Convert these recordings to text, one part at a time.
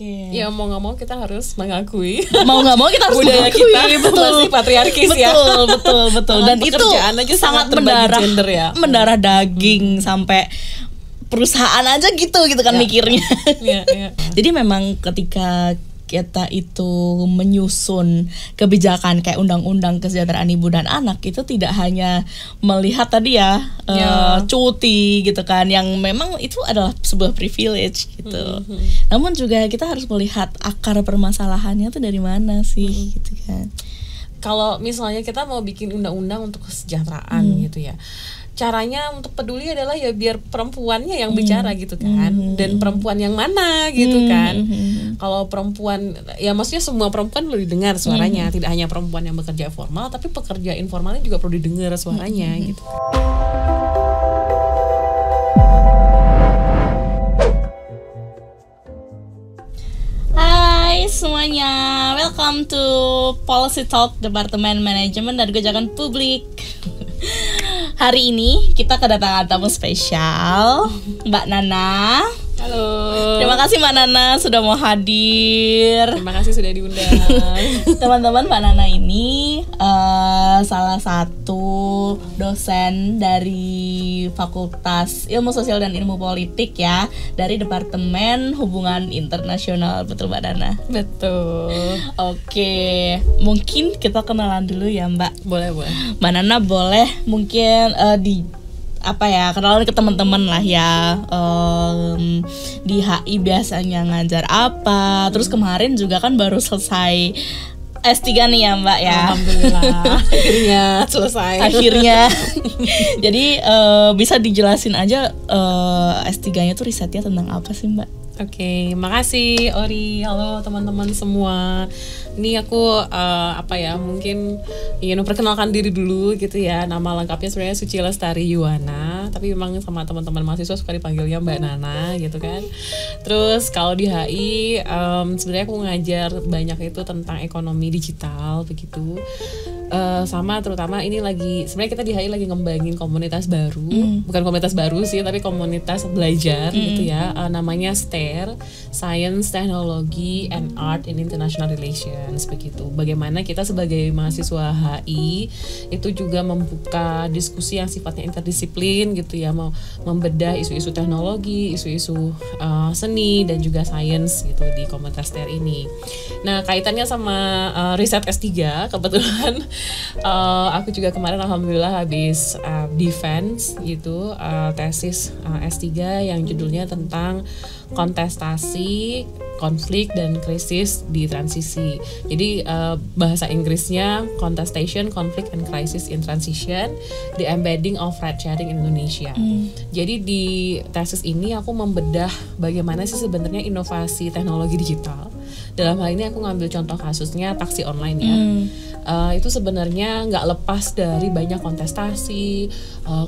Oke. Ya mau nggak mau kita harus mengakui. Mau nggak mau kita harus budaya mengakui, kita betul. masih patriarkis ya. Betul. Dan itu Pekerjaan aja sangat terbagi gender ya. mendarah daging sampai perusahaan aja gitu kan mikirnya. Iya. Jadi memang ketika kita itu menyusun kebijakan kayak undang-undang kesejahteraan ibu dan anak, itu tidak hanya melihat tadi cuti gitu kan, yang memang itu adalah sebuah privilege gitu. Namun juga kita harus melihat akar permasalahannya tuh dari mana sih gitu kan. Kalau misalnya kita mau bikin undang-undang untuk kesejahteraan gitu ya, caranya untuk peduli adalah ya biar perempuannya yang bicara gitu kan, dan perempuan yang mana gitu kan. Kalau perempuan, ya maksudnya semua perempuan perlu didengar suaranya, tidak hanya perempuan yang bekerja formal, tapi pekerja informalnya juga perlu didengar suaranya gitu. Hai semuanya, welcome to Policy Talk Departemen Manajemen dan Kebijakan Publik. Hari ini kita kedatangan tamu spesial, Mbak Nana. Halo. Terima kasih Mbak Nana sudah mau hadir. Terima kasih sudah diundang. Teman-teman, Mbak Nana ini salah satu dosen dari Fakultas Ilmu Sosial dan Ilmu Politik ya, dari Departemen Hubungan Internasional, betul Mbak Nana? Betul. Oke, mungkin kita kenalan dulu ya Mbak. Boleh. Mbak Nana boleh mungkin kenalan ke teman-teman lah ya. Di HI biasanya ngajar apa? Terus kemarin juga kan baru selesai S3 nih ya Mbak ya. Alhamdulillah. Akhirnya selesai. Akhirnya. Jadi bisa dijelasin aja S3-nya tuh risetnya tentang apa sih Mbak? Oke, makasih Ori. Halo teman-teman semua. Ini aku mungkin perkenalkan diri dulu gitu ya. Nama lengkapnya sebenarnya Suci Lestari Yuwana, tapi memang sama teman-teman mahasiswa suka dipanggilnya Mbak Nana gitu kan. Terus kalau di HI sebenarnya aku ngajar banyak itu tentang ekonomi digital begitu. Sama terutama ini sebenarnya kita di HI lagi ngembangin komunitas baru, bukan komunitas baru sih, tapi komunitas belajar gitu ya, namanya STARE, Science, Technology, and Art in International Relations begitu. Bagaimana kita sebagai mahasiswa HI itu juga membuka diskusi yang sifatnya interdisiplin gitu ya, mau membedah isu-isu teknologi, isu-isu seni dan juga sains gitu di komunitas STARE ini. Nah kaitannya sama riset S3 kebetulan. Aku juga kemarin alhamdulillah habis defense gitu, tesis S3 yang judulnya tentang kontestasi, konflik dan krisis di transisi. Jadi bahasa Inggrisnya contestation, conflict and crisis in transition, the embedding of ride sharing in Indonesia. Jadi di tesis ini aku membedah bagaimana sih sebenarnya inovasi teknologi digital. Dalam hal ini aku ngambil contoh kasusnya taksi online ya. Itu sebenarnya nggak lepas dari banyak kontestasi,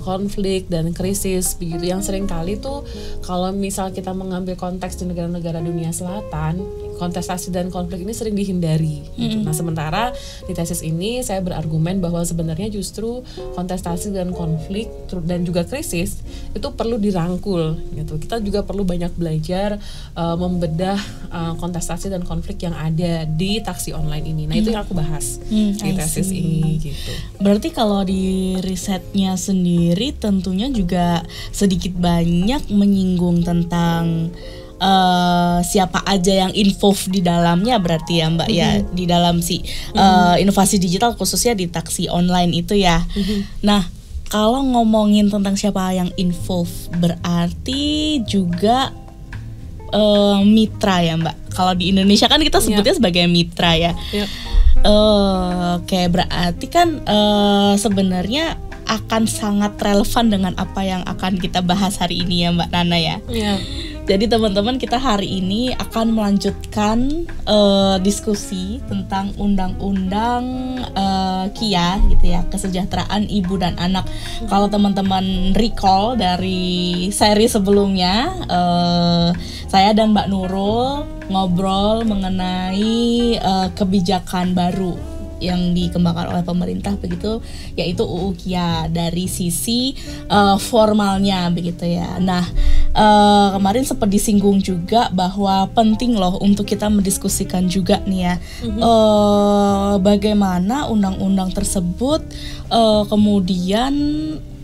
konflik dan krisis begitu, yang sering kali tuh kalau misal kita mengambil konteks di negara-negara dunia selatan, kontestasi dan konflik ini sering dihindari gitu. Nah sementara di tesis ini saya berargumen bahwa sebenarnya justru kontestasi dan konflik dan juga krisis itu perlu dirangkul gitu. Kita juga perlu banyak belajar membedah kontestasi dan konflik yang ada di taksi online ini. Nah itu yang aku bahas di tesis ini gitu. Berarti kalau di risetnya sendiri tentunya juga sedikit banyak menyinggung tentang siapa aja yang involved di dalamnya berarti ya Mbak ya, di dalam inovasi digital khususnya di taksi online itu ya. Nah kalau ngomongin tentang siapa yang involved berarti juga mitra ya Mbak. Kalau di Indonesia kan kita sebutnya sebagai mitra ya. Oke, berarti kan sebenarnya akan sangat relevan dengan apa yang akan kita bahas hari ini ya Mbak Nana ya. Jadi teman-teman, kita hari ini akan melanjutkan diskusi tentang undang-undang KIA gitu ya, kesejahteraan ibu dan anak. Kalau teman-teman recall dari seri sebelumnya, saya dan Mbak Nurul ngobrol mengenai kebijakan baru yang dikembangkan oleh pemerintah begitu, yaitu UU KIA dari sisi formalnya begitu ya. Nah, kemarin sempat disinggung juga bahwa penting loh untuk kita mendiskusikan juga nih ya, bagaimana undang-undang tersebut kemudian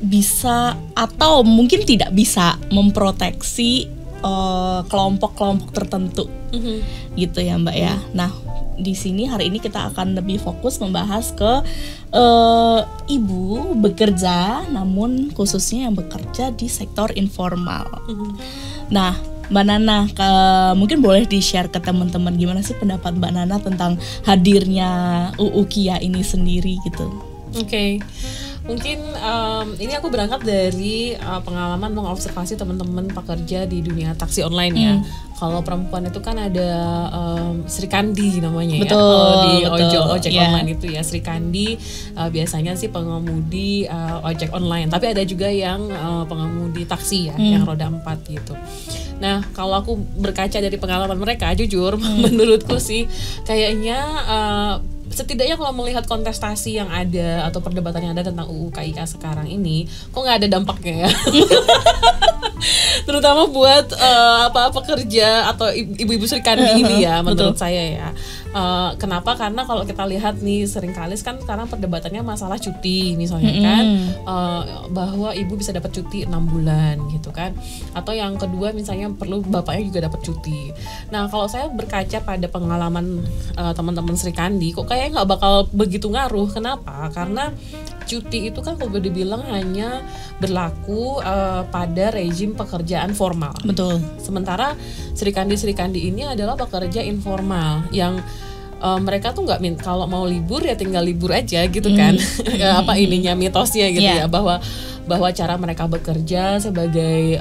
bisa atau mungkin tidak bisa memproteksi kelompok-kelompok tertentu, gitu ya Mbak ya. Nah, di sini hari ini kita akan lebih fokus membahas ke ibu bekerja, namun khususnya yang bekerja di sektor informal. Nah, Mbak Nana, mungkin boleh di-share ke teman-teman gimana sih pendapat Mbak Nana tentang hadirnya UU KIA ini sendiri gitu. Oke. Mungkin ini aku berangkat dari pengalaman mengobservasi teman-teman pekerja di dunia taksi online ya. Kalau perempuan itu kan ada Sri Kandi namanya ya. Kalau di ojek online itu ya Sri Kandi biasanya sih pengemudi ojek online. Tapi ada juga yang pengemudi taksi ya, yang roda 4 gitu. Nah, kalau aku berkaca dari pengalaman mereka, jujur menurutku sih kayaknya setidaknya kalau melihat kontestasi yang ada atau perdebatan yang ada tentang UU KIA sekarang ini, kok nggak ada dampaknya ya? Terutama buat pekerja atau ibu-ibu Sri Kandi ini ya, menurut saya ya. Kenapa? Karena kalau kita lihat nih seringkali kan sekarang perdebatannya masalah cuti misalnya kan, bahwa ibu bisa dapat cuti 6 bulan gitu kan, atau yang kedua misalnya perlu bapaknya juga dapat cuti. Nah, kalau saya berkaca pada pengalaman teman-teman Sri Kandi, kok kayaknya nggak bakal begitu ngaruh. Kenapa? Karena cuti itu kan kalau boleh dibilang hanya berlaku pada rezim pekerjaan formal. Betul. Sementara Sri Kandi ini adalah pekerja informal yang mereka tuh nggak kalau mau libur ya tinggal libur aja gitu kan. Mitosnya gitu ya, bahwa cara mereka bekerja sebagai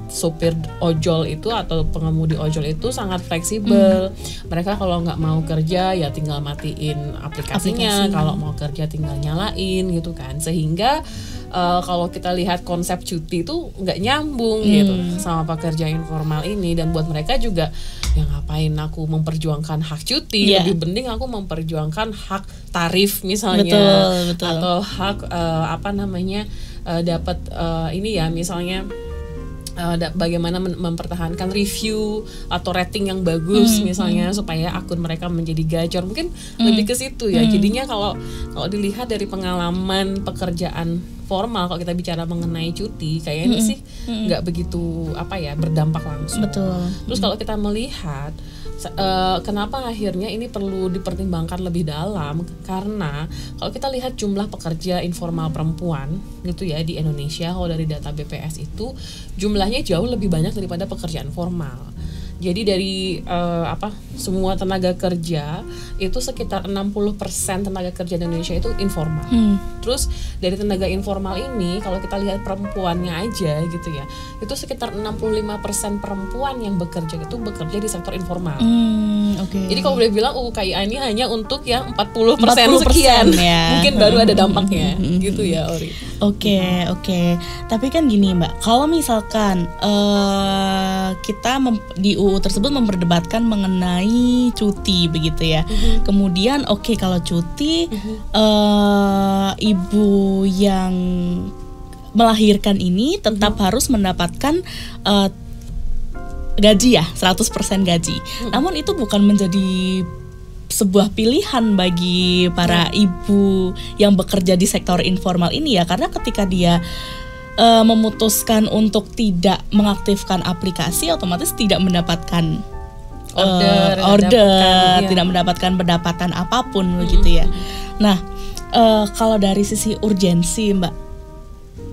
sopir ojol itu atau pengemudi ojol itu sangat fleksibel. Mereka kalau nggak mau kerja ya tinggal matiin aplikasinya, kalau mau kerja tinggal nyalain gitu kan. Sehingga kalau kita lihat konsep cuti itu nggak nyambung gitu sama pekerja informal ini. Dan buat mereka juga, ya ngapain aku memperjuangkan hak cuti, lebih penting aku memperjuangkan hak tarif misalnya, betul. Atau hak dapat misalnya bagaimana mempertahankan review atau rating yang bagus misalnya supaya akun mereka menjadi gacor, mungkin lebih ke situ ya. Jadinya kalau dilihat dari pengalaman pekerjaan formal, kalau kita bicara mengenai cuti kayaknya sih nggak begitu berdampak langsung. Betul. Terus kalau kita melihat kenapa akhirnya ini perlu dipertimbangkan lebih dalam, karena kalau kita lihat jumlah pekerja informal perempuan gitu ya di Indonesia, kalau dari data BPS itu jumlahnya jauh lebih banyak daripada pekerjaan formal. Jadi dari semua tenaga kerja itu sekitar 60% tenaga kerja di Indonesia itu informal. Terus dari tenaga informal ini kalau kita lihat perempuannya aja gitu ya, itu sekitar 65% perempuan yang bekerja itu bekerja di sektor informal. Jadi kalau boleh bilang UU KIA ini hanya untuk yang 40% sekian ya. Mungkin baru ada dampaknya gitu ya, Ori. Oke. Tapi kan gini Mbak, kalau misalkan kita di UU tersebut memperdebatkan mengenai cuti begitu ya. Kemudian kalau cuti ibu yang melahirkan ini tetap harus mendapatkan gaji ya, 100% gaji. Namun itu bukan menjadi sebuah pilihan bagi para ibu yang bekerja di sektor informal ini ya, karena ketika dia memutuskan untuk tidak mengaktifkan aplikasi, otomatis tidak mendapatkan order, tidak mendapatkan pendapatan apapun begitu ya. Nah, kalau dari sisi urgensi Mbak,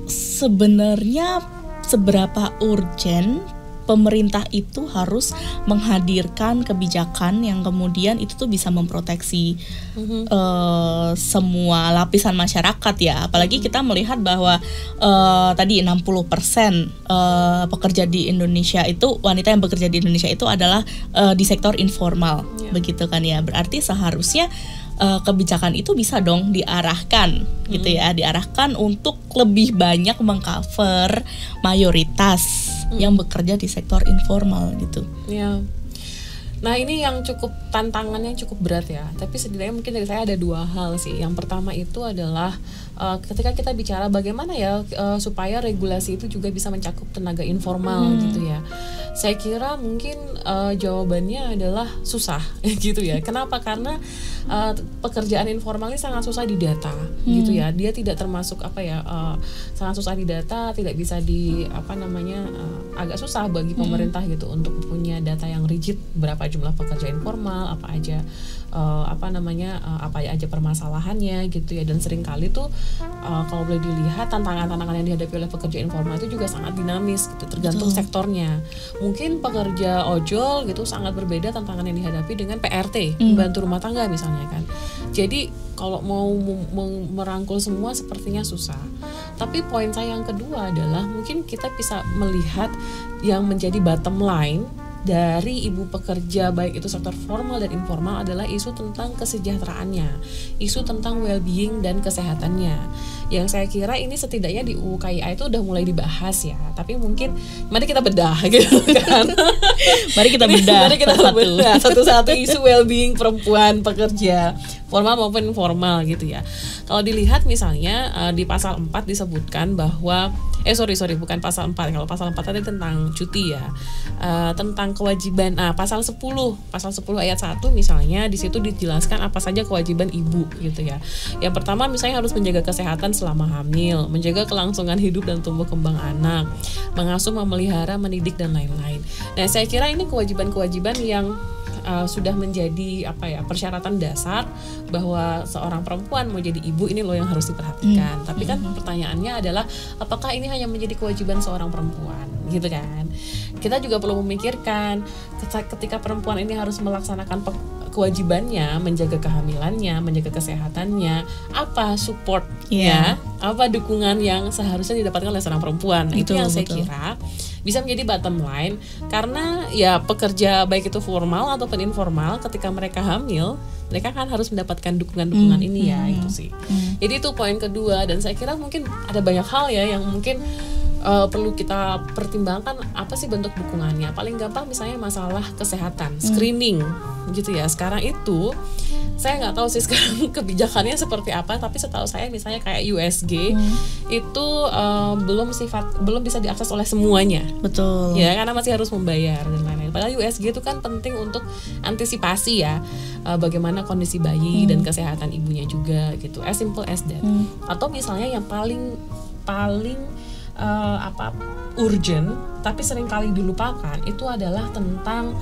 sebenarnya seberapa urgen pemerintah itu harus menghadirkan kebijakan yang kemudian itu tuh bisa memproteksi semua lapisan masyarakat ya. Apalagi kita melihat bahwa tadi 60% pekerja di Indonesia itu, wanita yang bekerja di Indonesia itu adalah di sektor informal, begitu kan ya. Berarti seharusnya kebijakan itu bisa dong diarahkan gitu ya, diarahkan untuk lebih banyak mengcover mayoritas yang bekerja di sektor informal gitu. Ya. Nah ini yang cukup tantangannya cukup berat ya. Tapi setidaknya mungkin dari saya ada 2 hal sih. Yang pertama itu adalah ketika kita bicara bagaimana ya supaya regulasi itu juga bisa mencakup tenaga informal gitu ya. Saya kira mungkin jawabannya adalah susah gitu ya. Kenapa? Karena pekerjaan informal ini sangat susah didata gitu ya. Dia tidak termasuk sangat susah didata, tidak bisa agak susah bagi pemerintah gitu untuk punya data yang rigid berapa jumlah pekerja informal, apa aja permasalahannya gitu ya. Dan seringkali tuh kalau boleh dilihat tantangan-tantangan yang dihadapi oleh pekerja informal itu juga sangat dinamis gitu, tergantung sektornya. Mungkin pekerja ojol gitu sangat berbeda tantangan yang dihadapi dengan PRT, pembantu rumah tangga misalnya kan. Jadi kalau mau merangkul semua sepertinya susah. Tapi poin saya yang kedua adalah mungkin kita bisa melihat yang menjadi bottom line dari ibu pekerja baik itu sektor formal dan informal adalah isu tentang kesejahteraannya, isu tentang well-being dan kesehatannya. Yang saya kira ini setidaknya di UU KIA itu udah mulai dibahas ya, tapi mungkin mari kita bedah gitu kan. Mari kita bedah satu-satu isu well-being perempuan pekerja formal maupun informal gitu ya. Kalau dilihat misalnya di pasal 4 disebutkan bahwa bukan pasal 4. Kalau pasal 4 tadi tentang cuti ya. Tentang kewajiban pasal 10 ayat 1 misalnya di situ dijelaskan apa saja kewajiban ibu gitu ya. Yang pertama misalnya harus menjaga kesehatan selama hamil, menjaga kelangsungan hidup dan tumbuh kembang anak, mengasuh, memelihara, mendidik dan lain-lain. Nah, saya kira ini kewajiban-kewajiban yang sudah menjadi persyaratan dasar bahwa seorang perempuan mau jadi ibu ini loh yang harus diperhatikan. Tapi kan pertanyaannya adalah apakah ini hanya menjadi kewajiban seorang perempuan gitu kan? Kita juga perlu memikirkan ketika perempuan ini harus melaksanakan kewajibannya, menjaga kehamilannya, menjaga kesehatannya, apa supportnya, apa dukungan yang seharusnya didapatkan oleh seorang perempuan. Itu yang saya kira bisa menjadi bottom line, karena ya pekerja baik itu formal ataupun informal ketika mereka hamil, mereka kan harus mendapatkan dukungan-dukungan ini ya, itu sih. Jadi itu poin kedua, dan saya kira mungkin ada banyak hal ya yang mungkin perlu kita pertimbangkan apa sih bentuk dukungannya. Paling gampang misalnya masalah kesehatan, screening gitu ya. Sekarang itu saya nggak tahu sih sekarang kebijakannya seperti apa, tapi setahu saya misalnya kayak USG itu belum bisa diakses oleh semuanya. Betul. Ya, karena masih harus membayar dan lain-lain. Padahal USG itu kan penting untuk antisipasi ya, bagaimana kondisi bayi dan kesehatan ibunya juga gitu. As simple as that. Atau misalnya yang paling urgent tapi seringkali dilupakan itu adalah tentang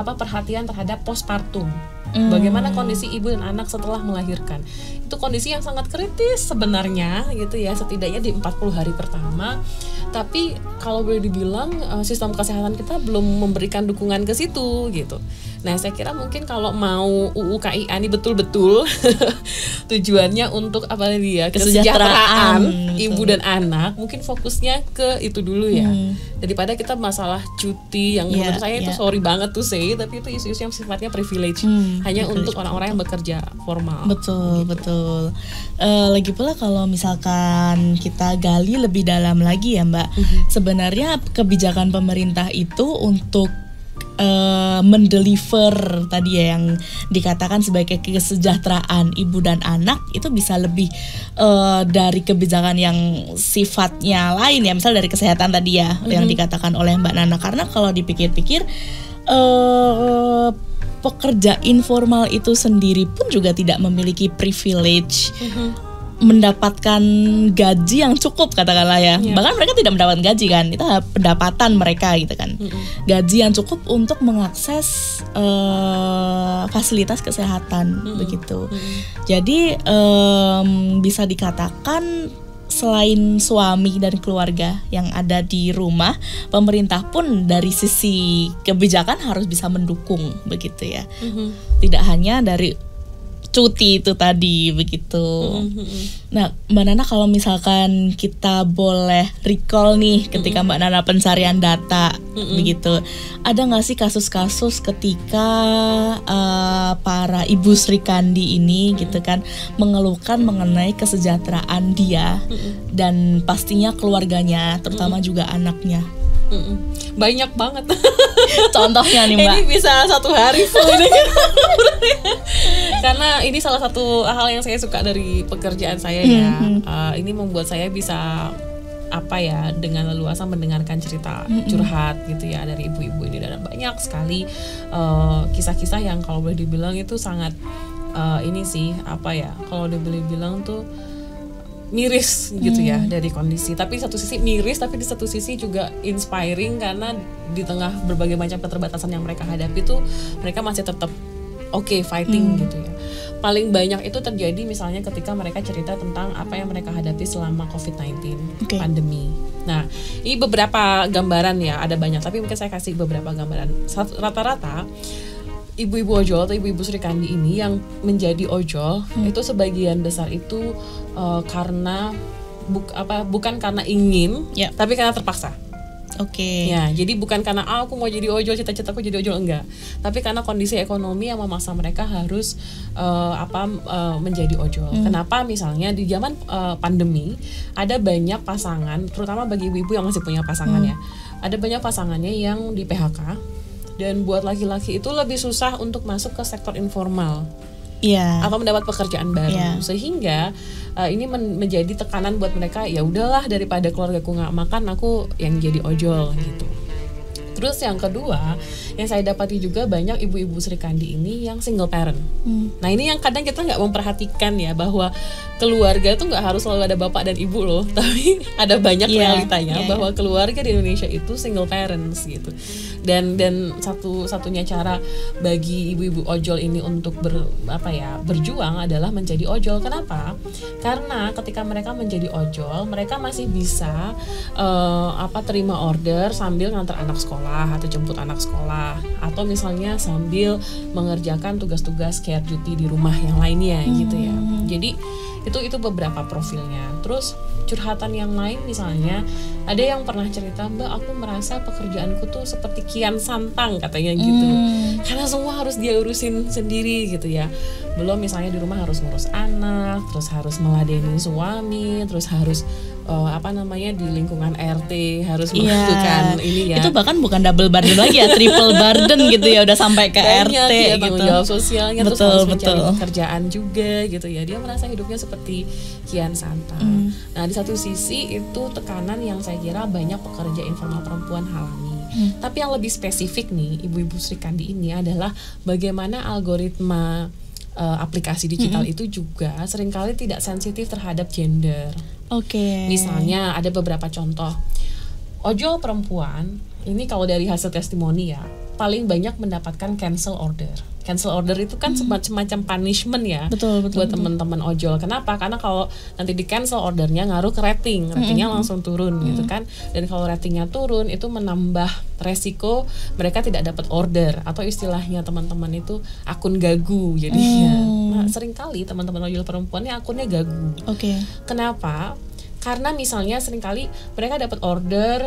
perhatian terhadap postpartum. Bagaimana kondisi ibu dan anak setelah melahirkan. Itu kondisi yang sangat kritis sebenarnya gitu ya, setidaknya di 40 hari pertama. Tapi kalau boleh dibilang sistem kesehatan kita belum memberikan dukungan ke situ gitu. Nah, saya kira mungkin kalau mau UU KIA ini betul-betul tujuannya untuk kesejahteraan ibu dan anak, mungkin fokusnya ke itu dulu ya. Daripada kita masalah cuti yang menurut saya itu sorry banget tuh tapi itu isu-isu yang sifatnya privilege, hanya untuk orang-orang yang bekerja formal. Betul. Lagi pula kalau misalkan kita gali lebih dalam lagi ya Mbak, sebenarnya kebijakan pemerintah itu untuk mendeliver tadi ya yang dikatakan sebagai kesejahteraan ibu dan anak itu bisa lebih dari kebijakan yang sifatnya lain ya, misal dari kesehatan tadi ya yang dikatakan oleh Mbak Nana. Karena kalau dipikir-pikir pekerja informal itu sendiri pun juga tidak memiliki privilege mendapatkan gaji yang cukup katakanlah ya. Bahkan mereka tidak mendapatkan gaji kan, itu pendapatan mereka gitu kan. Gaji yang cukup untuk mengakses fasilitas kesehatan begitu. Jadi bisa dikatakan selain suami dan keluarga yang ada di rumah, pemerintah pun dari sisi kebijakan harus bisa mendukung begitu ya. Tidak hanya dari cuti itu tadi begitu. Nah, Mbak Nana kalau misalkan kita boleh recall nih ketika Mbak Nana pencarian data begitu, ada nggak sih kasus-kasus ketika para ibu Sri Kandi ini gitu kan mengeluhkan mengenai kesejahteraan dia dan pastinya keluarganya, terutama juga anaknya? Banyak banget. Contohnya nih Mbak. Ini bisa 1 hari full ini. Karena ini salah satu hal yang saya suka dari pekerjaan saya ya. Ini membuat saya bisa dengan leluasa mendengarkan cerita curhat gitu ya dari ibu-ibu ini, dan banyak sekali kisah-kisah yang kalau boleh dibilang itu sangat ini sih kalau boleh bilang tuh miris gitu ya dari kondisi. Tapi satu sisi miris, tapi di satu sisi juga inspiring karena di tengah berbagai macam keterbatasan yang mereka hadapi tuh mereka masih tetap fighting gitu ya. Paling banyak itu terjadi misalnya ketika mereka cerita tentang apa yang mereka hadapi selama COVID-19 pandemi. Nah, ini beberapa gambaran ya, ada banyak tapi mungkin saya kasih beberapa gambaran. Rata-rata ibu-ibu ojol atau ibu-ibu Sri Kandi ini yang menjadi ojol itu sebagian besar itu karena bukan karena ingin, tapi karena terpaksa. Ya, jadi bukan karena aku mau jadi ojol, cita-citaku jadi ojol, enggak. Tapi karena kondisi ekonomi yang memaksa mereka harus menjadi ojol. Kenapa? Misalnya di zaman pandemi ada banyak pasangan, terutama bagi ibu-ibu yang masih punya pasangan ya. Ada banyak pasangannya yang di PHK. Dan buat laki-laki itu lebih susah untuk masuk ke sektor informal atau mendapat pekerjaan baru, sehingga ini menjadi tekanan buat mereka. Ya udahlah, daripada keluargaku nggak makan, aku yang jadi ojol gitu. Terus yang kedua yang saya dapati juga banyak ibu-ibu Sri Kandi ini yang single parent. Nah ini yang kadang kita nggak memperhatikan ya, bahwa keluarga itu nggak harus selalu ada bapak dan ibu loh, tapi ada banyak realitanya bahwa keluarga di Indonesia itu single parents gitu. Dan satu-satunya cara bagi ibu-ibu ojol ini untuk berjuang adalah menjadi ojol. Kenapa? Karena ketika mereka menjadi ojol, mereka masih bisa terima order sambil ngantar anak sekolah atau jemput anak sekolah, atau misalnya sambil mengerjakan tugas-tugas care duty di rumah yang lainnya gitu ya. Jadi itu beberapa profilnya. Terus curhatan yang lain misalnya ada yang pernah cerita, Mbak, aku merasa pekerjaanku tuh seperti kian santang katanya gitu, karena semua harus dia urusin sendiri gitu ya. Belum misalnya di rumah harus ngurus anak, terus harus meladeni suami, terus harus di lingkungan RT harus melakukan ini ya. Itu bahkan bukan double burden lagi ya, triple burden gitu ya, udah sampai ke RT ya, gitu. Tanggung jawab sosialnya, terus harus mencari pekerjaan juga gitu ya. Dia merasa hidupnya seperti kian santang. Nah, di satu sisi itu tekanan yang saya kira banyak pekerja informal perempuan alami. Tapi yang lebih spesifik nih ibu-ibu Sri Kandi ini adalah bagaimana algoritma aplikasi digital itu juga seringkali tidak sensitif terhadap gender. Misalnya ada beberapa contoh. Ojol perempuan ini kalau dari hasil testimoni ya, paling banyak mendapatkan cancel order. Cancel order itu kan semacam punishment ya buat teman-teman ojol. Kenapa? Karena kalau nanti di cancel ordernya ngaruh ke ratingnya langsung turun gitu kan. Dan kalau ratingnya turun itu menambah resiko mereka tidak dapat order, atau istilahnya teman-teman itu akun gagu jadinya. Nah, seringkali teman-teman ojol perempuannya akunnya gagu. Kenapa? Karena misalnya seringkali mereka dapat order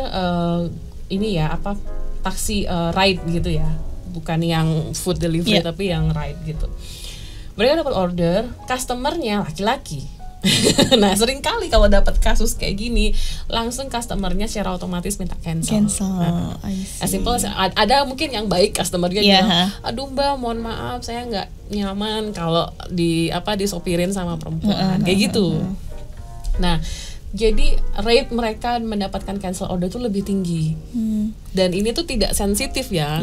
taksi ride gitu ya. Bukan yang food delivery tapi yang ride gitu. Mereka dapat order, customernya laki-laki. Nah, sering kali kalau dapat kasus kayak gini, langsung customernya secara otomatis minta cancel. Nah, simple, ada mungkin yang baik customernya bilang, aduh Mbak, mohon maaf, saya nggak nyaman kalau disopirin sama perempuan, kayak gitu. Nah, jadi rate mereka mendapatkan cancel order itu lebih tinggi. Dan ini tuh tidak sensitif ya,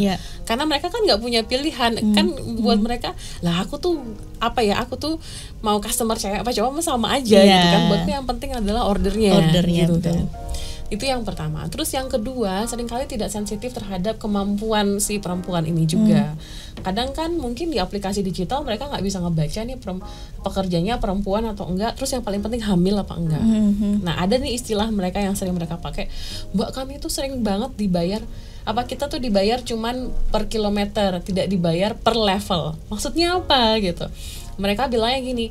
karena mereka kan nggak punya pilihan. Kan buat mereka, lah aku tuh mau customer cewek apa cowok sama aja gitu kan. Buatku yang penting adalah ordernya gitu kan. Itu yang pertama. Terus yang kedua, seringkali tidak sensitif terhadap kemampuan si perempuan ini juga. Kadang kan mungkin di aplikasi digital mereka nggak bisa ngebaca nih pekerjanya perempuan atau enggak, terus yang paling penting hamil apa enggak. Nah, ada nih istilah mereka yang sering mereka pakai, Mbak, kami tuh sering banget dibayar, kita tuh dibayar cuman per kilometer, tidak dibayar per level. Maksudnya apa gitu? Mereka bilangnya gini,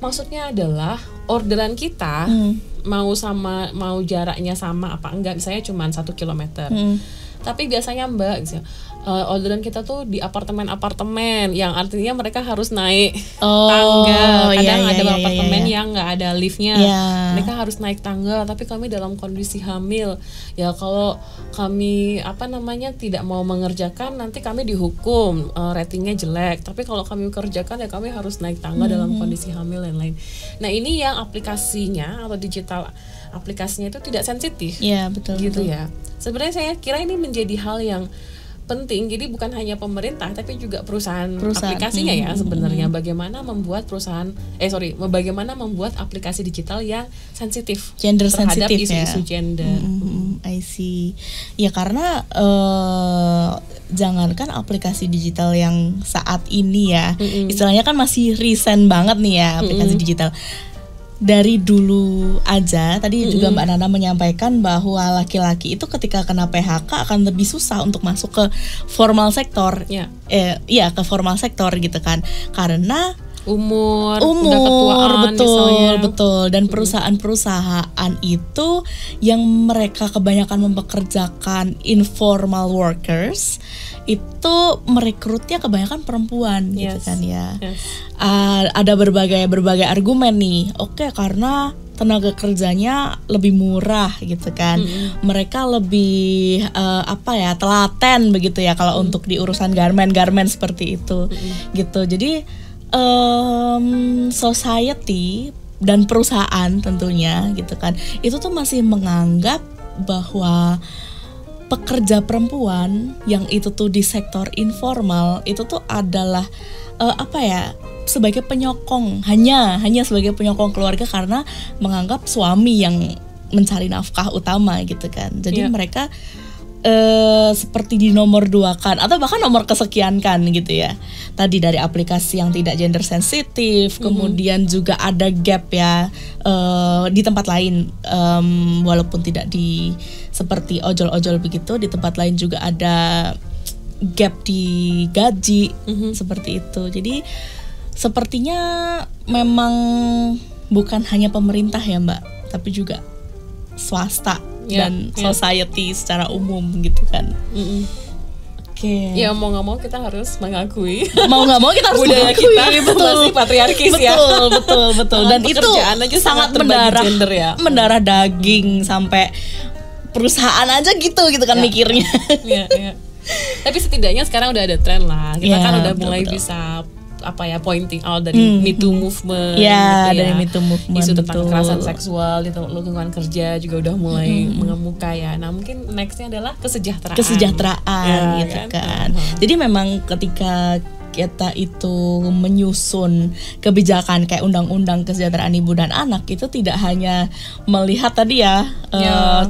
maksudnya adalah orderan kita mau jaraknya sama apa enggak, misalnya cuma 1 kilometer. Tapi biasanya Mbak, orderan kita tuh di apartemen-apartemen, yang artinya mereka harus naik tangga. Kadang ada apartemen yang nggak ada liftnya, mereka harus naik tangga. Tapi kami dalam kondisi hamil, ya kalau kami tidak mau mengerjakan, nanti kami dihukum, ratingnya jelek. Tapi kalau kami kerjakan, ya kami harus naik tangga dalam kondisi hamil dan lain. Nah ini yang aplikasinya atau digital aplikasinya itu tidak sensitif. Iya betul. Gitu ya. Sebenarnya saya kira ini menjadi hal yang penting, jadi bukan hanya pemerintah tapi juga perusahaan aplikasinya ya sebenarnya, bagaimana membuat bagaimana membuat aplikasi digital yang sensitif gender terhadap sensitif isu-isu gender. I see. Ya karena jangankan aplikasi digital yang saat ini ya, istilahnya kan masih recent banget nih ya aplikasi digital. Dari dulu aja, tadi juga Mbak Nana menyampaikan bahwa laki-laki itu ketika kena PHK akan lebih susah untuk masuk ke formal sektor. Ke formal sektor gitu kan. Karena umur udah ketuaan betul. Dan perusahaan-perusahaan itu yang mereka kebanyakan mempekerjakan informal workers itu merekrutnya kebanyakan perempuan gitu kan ya. Ada berbagai argumen nih. Oke, karena tenaga kerjanya lebih murah gitu kan. Mereka lebih telaten begitu ya kalau untuk di urusan garment seperti itu. Gitu. Jadi society dan perusahaan tentunya gitu kan, itu tuh masih menganggap bahwa pekerja perempuan yang itu tuh di sektor informal itu tuh adalah sebagai penyokong, hanya sebagai penyokong keluarga karena menganggap suami yang mencari nafkah utama gitu kan. Jadi mereka seperti di nomor 2 kan, atau bahkan nomor kesekian kan gitu ya. Tadi dari aplikasi yang tidak gender sensitif, kemudian juga ada gap ya di tempat lain, walaupun tidak di seperti ojol-ojol begitu, di tempat lain juga ada gap di gaji seperti itu. Jadi sepertinya memang bukan hanya pemerintah ya Mbak, tapi juga swasta dan society secara umum gitu kan. Oke. Ya mau nggak mau kita harus mengakui. Mau nggak mau kita harus budaya kita masih patriarkis ya. Betul. Dan itu sangat mendarah daging sampai perusahaan aja gitu kan mikirnya. Iya. Tapi setidaknya sekarang udah ada tren lah. Kita kan udah mulai bisa pointing out dari Me Too movement dari Me Too movement, isu tentang kekerasan seksual di lingkungan kerja juga udah mulai mengemuka ya. Nah mungkin nextnya adalah kesejahteraan gitu kan. Jadi memang ketika kita itu menyusun kebijakan kayak undang-undang kesejahteraan ibu dan anak, itu tidak hanya melihat tadi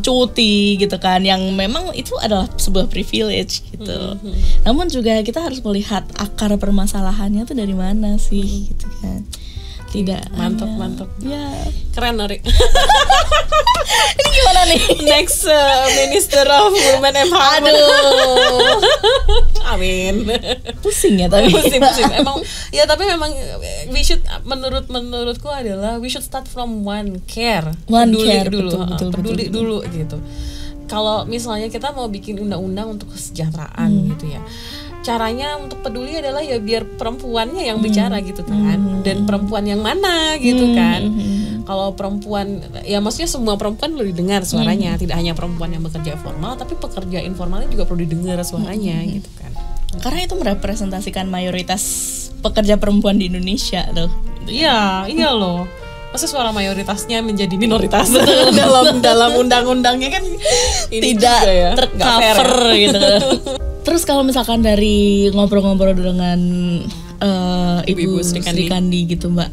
cuti gitu kan, yang memang itu adalah sebuah privilege gitu. Namun juga kita harus melihat akar permasalahannya tuh dari mana sih gitu kan. Tidak mantap ya, keren Nori. Ini gimana nih next Minister of Women Empowerment? Aduh, amin. Pusing ya tapi pusing emang ya, tapi memang menurutku adalah we should start from peduli dulu gitu. Kalau misalnya kita mau bikin undang-undang untuk kesejahteraan gitu ya, caranya untuk peduli adalah ya biar perempuannya yang bicara gitu kan, dan perempuan yang mana gitu kan. Kalau perempuan, ya maksudnya semua perempuan perlu didengar suaranya, tidak hanya perempuan yang bekerja formal, tapi pekerja informalnya juga perlu didengar suaranya gitu kan. Karena itu merepresentasikan mayoritas pekerja perempuan di Indonesia tuh. Iya loh. Masa suara mayoritasnya menjadi minoritas dalam undang-undangnya kan ini tidak ya, tercover gitu. Terus kalau misalkan dari ngobrol-ngobrol dengan Ibu Sri Kandi gitu Mbak,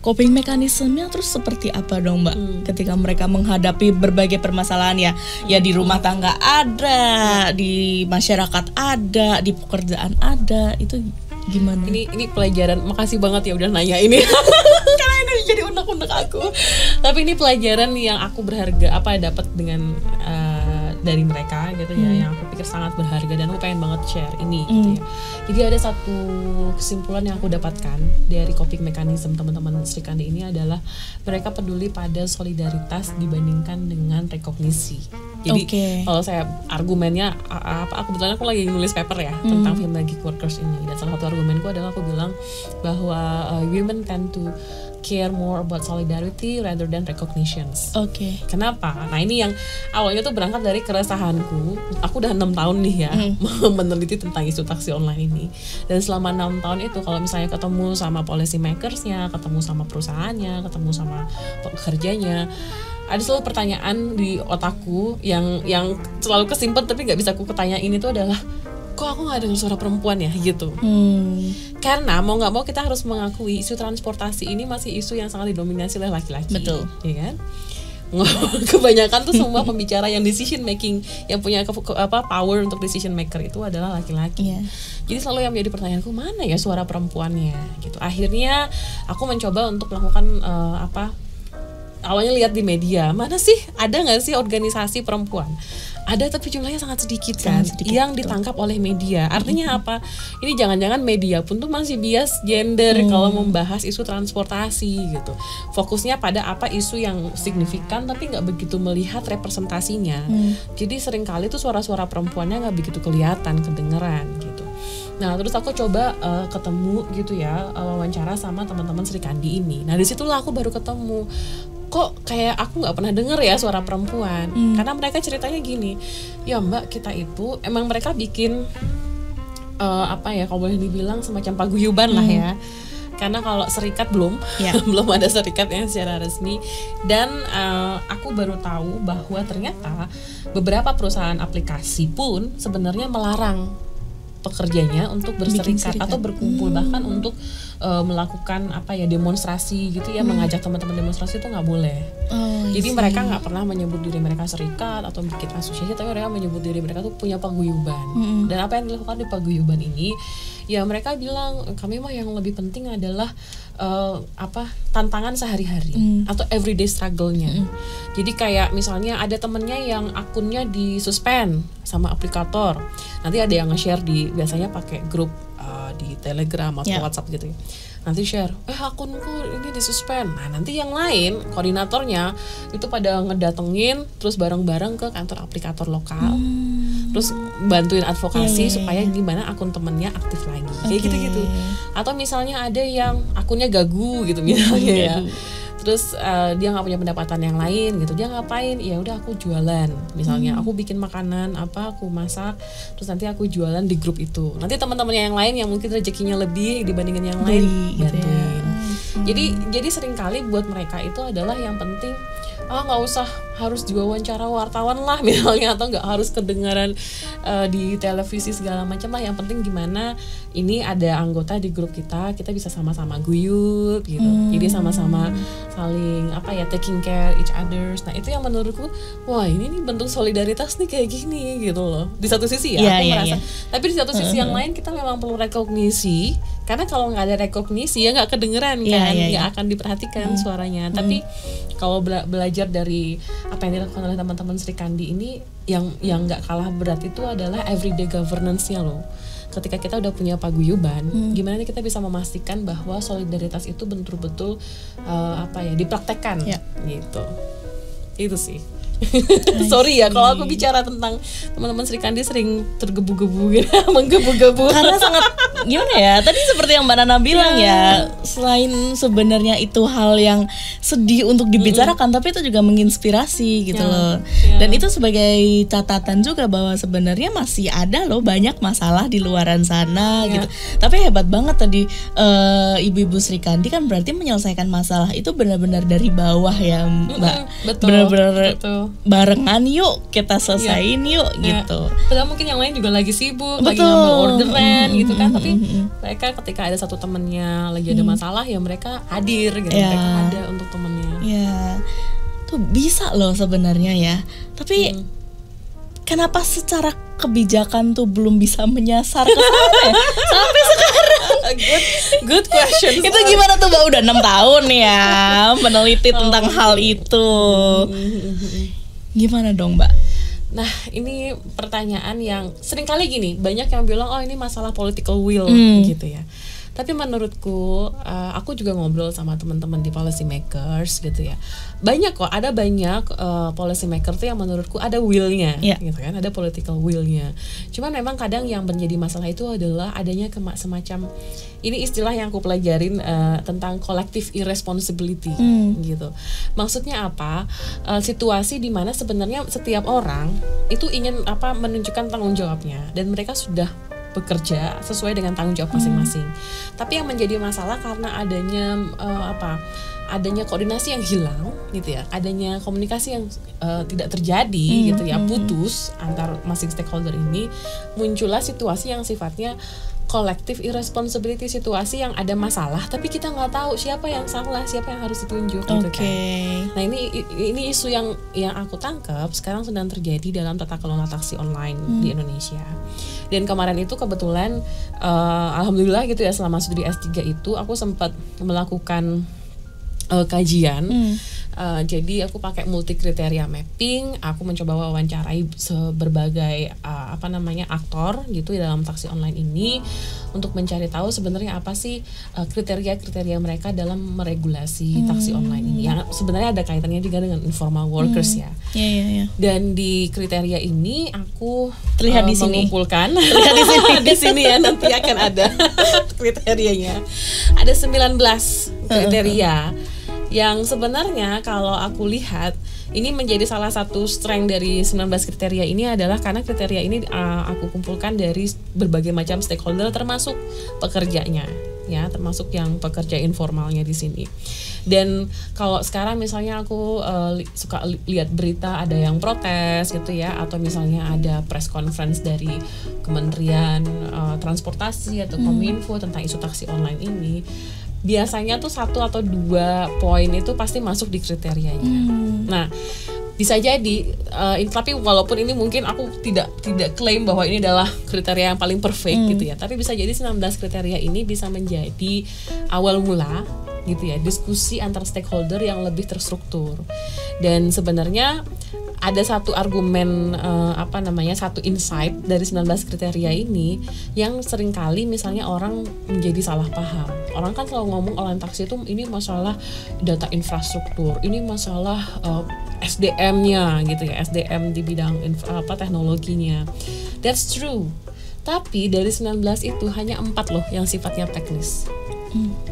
coping mekanismenya terus seperti apa dong Mbak ketika mereka menghadapi berbagai permasalahan ya di rumah tangga ada, di masyarakat ada, di pekerjaan ada, itu gimana? Ini pelajaran, makasih banget ya udah nanya ini. Karena ini jadi unek-unek aku. Tapi ini pelajaran yang aku berharga dapat dengan dari mereka gitu ya, yang aku pikir sangat berharga dan aku pengen banget share ini gitu ya. Jadi ada satu kesimpulan yang aku dapatkan dari coping mechanism teman-teman Sri Kandi ini adalah mereka peduli pada solidaritas dibandingkan dengan rekognisi. Jadi kalau saya argumennya aku kebetulan aku lagi nulis paper ya tentang female gig workers ini, dan salah satu argumenku adalah aku bilang bahwa women tend to care more about solidarity rather than recognitions. Kenapa? Nah ini yang awalnya tuh berangkat dari keresahanku. Aku udah 6 tahun nih ya meneliti tentang isu taksi online ini. Dan selama 6 tahun itu kalau misalnya ketemu sama policy makersnya, ketemu sama perusahaannya, ketemu sama pekerjanya, ada selalu pertanyaan di otakku yang selalu kesimpan tapi nggak bisa aku ketanyain itu adalah, kok aku nggak dengar suara perempuan ya gitu. Karena mau nggak mau kita harus mengakui isu transportasi ini masih isu yang sangat didominasi oleh laki-laki. Betul, ya kan? Kebanyakan tuh semua pembicara yang decision making, yang punya power untuk decision maker itu adalah laki-laki. Jadi selalu yang menjadi pertanyaanku, mana ya suara perempuannya gitu. Akhirnya aku mencoba untuk melakukan awalnya lihat di media, mana sih, ada nggak sih organisasi perempuan? Ada, tapi jumlahnya sangat sedikit kan, yang ditangkap oleh media. Artinya apa? Ini jangan-jangan media pun tuh masih bias gender kalau membahas isu transportasi gitu. Fokusnya pada apa isu yang signifikan, tapi nggak begitu melihat representasinya. Jadi seringkali tuh suara-suara perempuannya nggak begitu kelihatan, kedengeran gitu. Nah terus aku coba ketemu gitu ya, wawancara sama teman-teman Sri Kandi ini. Nah disitulah aku baru ketemu, kok kayak aku nggak pernah denger ya suara perempuan. Karena mereka ceritanya gini, ya mbak, kita itu emang mereka bikin kalau boleh dibilang semacam paguyuban lah ya. Karena kalau serikat belum ada serikat yang secara resmi. Dan aku baru tahu bahwa ternyata beberapa perusahaan aplikasi pun sebenarnya melarang pekerjanya untuk berserikat atau berkumpul, bahkan untuk melakukan demonstrasi gitu ya, mengajak teman-teman demonstrasi itu nggak boleh. Jadi mereka nggak pernah menyebut diri mereka serikat atau bikin asosiasi, tapi mereka menyebut diri mereka tuh punya paguyuban. Dan apa yang dilakukan di paguyuban ini, ya mereka bilang kami mah yang lebih penting adalah tantangan sehari-hari atau everyday struggle-nya. Jadi kayak misalnya ada temennya yang akunnya disuspend sama aplikator, nanti ada yang nge-share biasanya pakai grup di Telegram atau WhatsApp gitu ya. Nanti share, akunku ini disuspend. Nah nanti yang lain, koordinatornya itu pada ngedatengin terus bareng-bareng ke kantor aplikator lokal, terus bantuin advokasi supaya gimana akun temennya aktif lagi, kayak gitu-gitu. Atau misalnya ada yang akunnya gagu gitu misalnya ya, terus dia nggak punya pendapatan yang lain gitu, dia ngapain? Ya udah aku jualan, misalnya aku bikin makanan aku masak, terus nanti aku jualan di grup itu. Nanti teman-temannya yang lain yang mungkin rezekinya lebih dibandingin yang lain bantuin. Jadi seringkali buat mereka itu adalah yang penting nggak usah harus diwawancara wartawan lah misalnya, atau nggak harus kedengaran di televisi segala macam lah. Yang penting gimana ini ada anggota di grup kita bisa sama-sama guyup gitu. Jadi sama-sama saling taking care each others. Nah itu yang menurutku, wah ini nih bentuk solidaritas nih kayak gini gitu loh. Di satu sisi aku merasa, tapi di satu sisi yang lain kita memang perlu rekognisi. Karena kalau nggak ada rekognisi ya nggak kedengeran kan, nggak akan diperhatikan suaranya. Tapi kalau belajar dari apa yang dilakukan oleh teman-teman Sri Kandi ini, yang nggak kalah berat itu adalah everyday governance-nya loh. Ketika kita udah punya paguyuban, gimana nih kita bisa memastikan bahwa solidaritas itu betul-betul dipraktekkan gitu. Itu sih. Sorry ya kalau aku bicara tentang teman-teman Sri Kandi sering tergebu-gebu gitu, menggebu-gebu. Karena sangat gimana ya, tadi seperti yang Mbak Nana bilang ya, selain sebenarnya itu hal yang sedih untuk dibicarakan, tapi itu juga menginspirasi gitu loh. Dan itu sebagai catatan juga bahwa sebenarnya masih ada loh banyak masalah di luaran sana gitu. Tapi hebat banget tadi ibu-ibu Sri Kandi kan berarti menyelesaikan masalah itu benar-benar dari bawah ya Mbak. Benar-benar barengan, yuk kita selesain yuk gitu. Padahal mungkin yang lain juga lagi sibuk, lagi ngambil orderan gitu kan, tapi mereka ketika ada satu temennya lagi ada masalah ya mereka hadir gitu, mereka ada untuk temennya. Tuh bisa loh sebenarnya ya. Tapi kenapa secara kebijakan tuh belum bisa menyasar ke sana ya? Sampai sekarang. Good question. Itu gimana tuh Mbak, udah 6 tahun ya meneliti tentang hal itu. Gimana dong Mbak? Nah, ini pertanyaan yang sering kali gini, banyak yang bilang oh ini masalah political will gitu ya. Tapi menurutku, aku juga ngobrol sama teman-teman di policy makers gitu ya. Banyak kok, ada banyak policy maker tuh yang menurutku ada will-nya, gitu kan, ada political will-nya. Cuman memang kadang yang menjadi masalah itu adalah adanya semacam, ini istilah yang aku pelajarin tentang collective irresponsibility gitu. Maksudnya apa? Situasi di mana sebenarnya setiap orang itu ingin menunjukkan tanggung jawabnya dan mereka sudah bekerja sesuai dengan tanggung jawab masing-masing. Tapi yang menjadi masalah karena adanya adanya koordinasi yang hilang gitu ya, adanya komunikasi yang tidak terjadi gitu ya, putus antar masing stakeholder ini, muncullah situasi yang sifatnya collective irresponsibility, situasi yang ada masalah tapi kita nggak tahu siapa yang salah, siapa yang harus ditunjuk gitu kan. Nah ini isu yang aku tangkap sekarang sedang terjadi dalam tata kelola taksi online di Indonesia. Dan kemarin itu kebetulan alhamdulillah gitu ya, selama studi S3 itu aku sempat melakukan kajian. Jadi aku pakai multi kriteria mapping, aku mencoba wawancarai berbagai aktor gitu di dalam taksi online ini untuk mencari tahu sebenarnya apa sih kriteria-kriteria mereka dalam meregulasi taksi online ini. Yang sebenarnya ada kaitannya juga dengan informal workers ya. Dan di kriteria ini aku terlihat di sini. Mengumpulkan di sini ya, nanti akan ada kriterianya. Ada 19 kriteria. Yang sebenarnya kalau aku lihat ini menjadi salah satu strength dari 19 kriteria ini adalah karena kriteria ini aku kumpulkan dari berbagai macam stakeholder termasuk pekerjanya ya, termasuk yang pekerja informalnya di sini. Dan kalau sekarang misalnya aku suka lihat berita ada yang protes gitu ya, atau misalnya ada press conference dari Kementerian Transportasi atau Kominfo tentang isu taksi online ini, biasanya tuh 1 atau 2 poin itu pasti masuk di kriterianya. Nah, bisa jadi tapi walaupun ini mungkin aku tidak klaim bahwa ini adalah kriteria yang paling perfect gitu ya, tapi bisa jadi 19 kriteria ini bisa menjadi awal mula gitu ya, diskusi antar stakeholder yang lebih terstruktur. Dan sebenarnya ada satu argumen satu insight dari 19 kriteria ini yang seringkali misalnya orang menjadi salah paham. Orang kan selalu ngomong online taksi itu ini masalah data infrastruktur, ini masalah SDM-nya gitu ya, SDM di bidang teknologinya. That's true. Tapi dari 19 itu hanya 4 loh yang sifatnya teknis.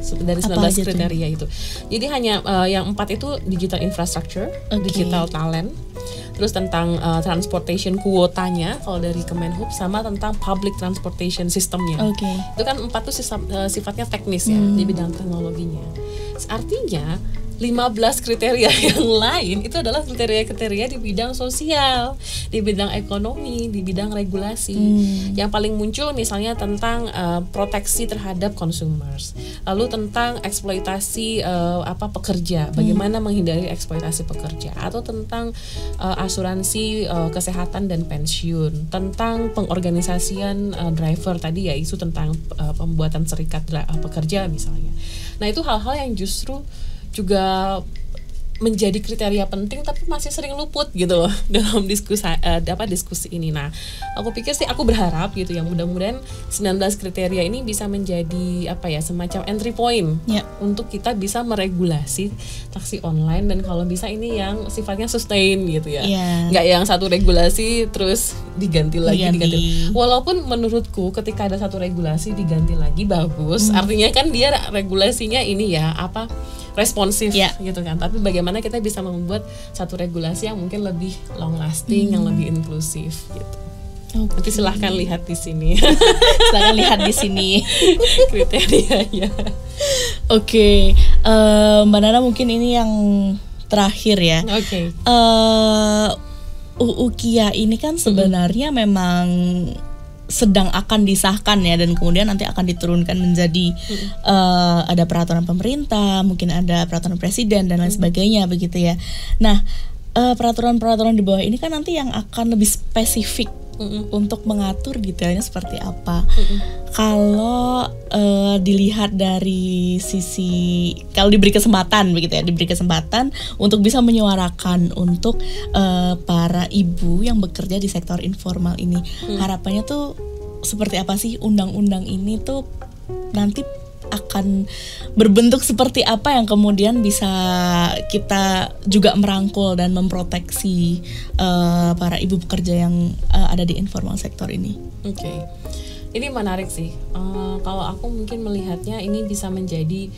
Dari 19 kriteria itu. Jadi hanya yang 4 itu digital infrastructure, digital talent, terus tentang transportation kuotanya kalau dari Kemenhub, sama tentang public transportation systemnya. Itu kan 4 tuh sifatnya teknis ya, di bidang teknologinya. Artinya 15 kriteria yang lain itu adalah kriteria-kriteria di bidang sosial, di bidang ekonomi, di bidang regulasi. Yang paling muncul misalnya tentang proteksi terhadap consumers, lalu tentang eksploitasi pekerja, bagaimana menghindari eksploitasi pekerja, atau tentang asuransi kesehatan dan pensiun, tentang pengorganisasian driver tadi ya, isu tentang pembuatan serikat pekerja misalnya. Nah, itu hal-hal yang justru juga menjadi kriteria penting tapi masih sering luput gitu loh dalam diskusi ini. Nah, aku pikir sih, aku berharap gitu ya, mudah-mudahan 19 kriteria ini bisa menjadi semacam entry point untuk kita bisa meregulasi taksi online, dan kalau bisa ini yang sifatnya sustain gitu ya. Nggak yang satu regulasi terus diganti lagi. Walaupun menurutku ketika ada satu regulasi diganti lagi bagus, artinya kan dia regulasinya ini ya responsif gitu kan. Tapi bagaimana kita bisa membuat satu regulasi yang mungkin lebih long lasting, yang lebih inklusif gitu. Nanti silahkan lihat di sini. Silahkan lihat di sini kriterianya. Mbak Nana, mungkin ini yang terakhir ya. UU KIA ini kan sebenarnya memang sedang akan disahkan ya, dan kemudian nanti akan diturunkan menjadi ada peraturan pemerintah, mungkin ada peraturan presiden dan lain sebagainya begitu ya. Nah, peraturan-peraturan di bawah ini kan nanti yang akan lebih spesifik untuk mengatur detailnya seperti apa. kalau dilihat dari sisi, kalau diberi kesempatan begitu ya, diberi kesempatan untuk bisa menyuarakan untuk para ibu yang bekerja di sektor informal ini, harapannya tuh seperti apa sih undang-undang ini tuh nanti akan berbentuk seperti apa yang kemudian bisa kita juga merangkul dan memproteksi para ibu pekerja yang ada di informal sektor ini. Oke. Ini menarik sih. Kalau aku mungkin melihatnya ini bisa menjadi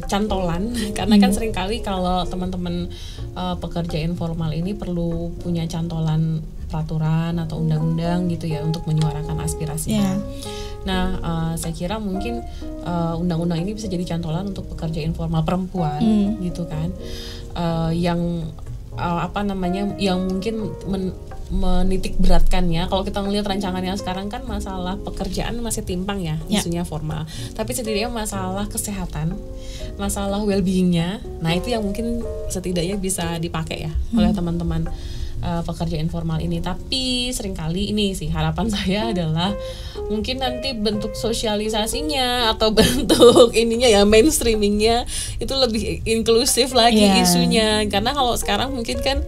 cantolan karena kan seringkali kalau teman-teman pekerja informal ini perlu punya cantolan peraturan atau undang-undang gitu ya untuk menyuarakan aspirasinya. Nah, saya kira mungkin undang-undang ini bisa jadi cantolan untuk pekerja informal perempuan gitu kan, yang yang mungkin menitik beratkannya. Kalau kita melihat rancangannya sekarang kan masalah pekerjaan masih timpang ya, isunya formal. Tapi setidaknya masalah kesehatan, masalah well-beingnya, nah itu yang mungkin setidaknya bisa dipakai ya oleh teman-teman pekerja informal ini. Tapi seringkali ini sih harapan saya adalah mungkin nanti bentuk sosialisasinya atau bentuk ininya ya mainstreamingnya itu lebih inklusif lagi isunya. Karena kalau sekarang mungkin kan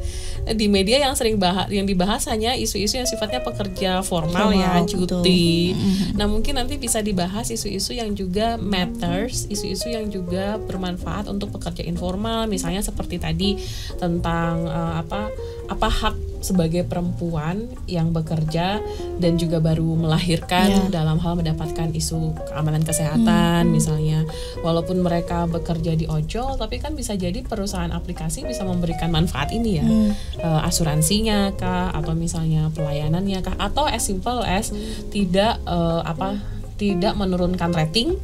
di media yang sering yang dibahas hanya isu-isu yang sifatnya pekerja formal ya, cuti. Nah mungkin nanti bisa dibahas isu-isu yang juga matters, isu-isu yang juga bermanfaat untuk pekerja informal, misalnya seperti tadi tentang apa hak sebagai perempuan yang bekerja dan juga baru melahirkan dalam hal mendapatkan isu keamanan kesehatan misalnya, walaupun mereka bekerja di ojol tapi kan bisa jadi perusahaan aplikasi bisa memberikan manfaat ini ya, asuransinya kah, atau misalnya pelayanannya kah, atau as simple as tidak tidak menurunkan rating,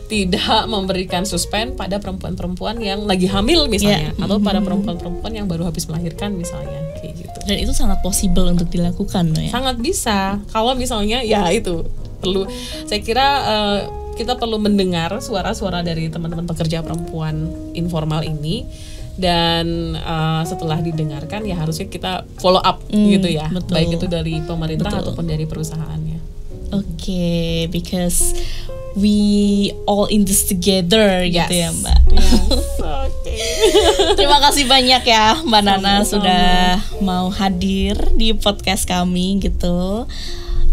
tidak memberikan suspend pada perempuan-perempuan yang lagi hamil misalnya, atau pada perempuan-perempuan yang baru habis melahirkan misalnya, kayak gitu. Dan itu sangat possible untuk dilakukan, ya? Sangat bisa, kalau misalnya ya itu perlu. Saya kira kita perlu mendengar suara-suara dari teman-teman pekerja perempuan informal ini. Dan setelah didengarkan ya harusnya kita follow up gitu ya, betul. Baik itu dari pemerintah ataupun dari perusahaannya. Okay, because we all in this together gitu ya Mbak. Terima kasih banyak ya Mbak Nana sudah mau hadir di podcast kami gitu.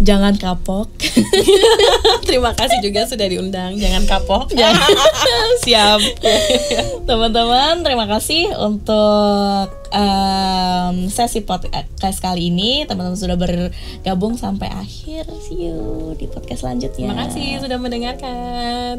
Jangan kapok. Terima kasih juga sudah diundang. Jangan kapok. Siap. Teman-teman, terima kasih untuk sesi podcast kali ini. Teman-teman sudah bergabung sampai akhir. See you di podcast selanjutnya. Terima kasih sudah mendengarkan.